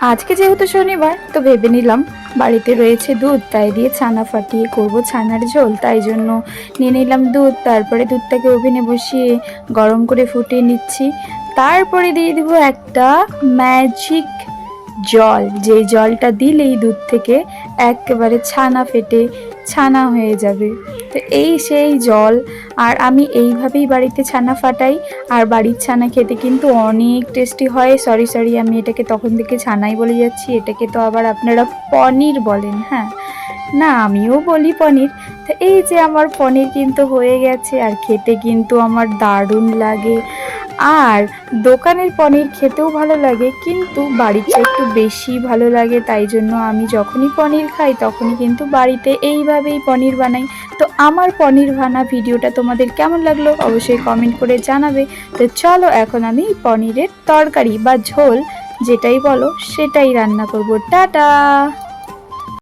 আজকে যেহেতু শনিবার তো ভেবে নিলাম বাড়িতে রয়েছে দুধ, তাই দিয়ে ছানা ফাটিয়ে করব ছানার ঝোল। তাই জন্য নিয়ে নিলাম দুধ, তারপরে দুধটাকে ওভেনে বসিয়ে গরম করে ফুটিয়ে নিচ্ছি। তারপরে দিয়ে দিব একটা ম্যাজিক জল, যে জলটা দিলেই দুধ থেকে একেবারে ছানা ফেটে ছানা হয়ে যাবে। তো এই সেই জল। আর আমি এইভাবেই বাড়িতে ছানা ফাটাই। আর বাড়ির ছানা খেতে কিন্তু অনেক টেস্টি হয়। সরি আমি এটাকে তখন থেকে ছানাই বলে যাচ্ছি, এটাকে তো আবার আপনারা পনির বলেন। হ্যাঁ, না আমিও বলি পনির। তো এই যে আমার পনির কিন্তু হয়ে গেছে, আর খেতে কিন্তু আমার দারুণ লাগে। আর দোকানের পনির খেতেও ভালো লাগে, কিন্তু বাড়িতে একটু বেশি ভালো লাগে। তাই জন্য আমি যখনই পনির খাই তখনই কিন্তু বাড়িতে এইভাবেই পনির বানাই। তো আমার পনির বানা ভিডিওটা তোমাদের কেমন লাগলো অবশ্যই কমেন্ট করে জানাবে। তো চলো এখন আমি পনিরের তরকারি বা ঝোল যেটাই বলো সেটাই রান্না করব। টাটা।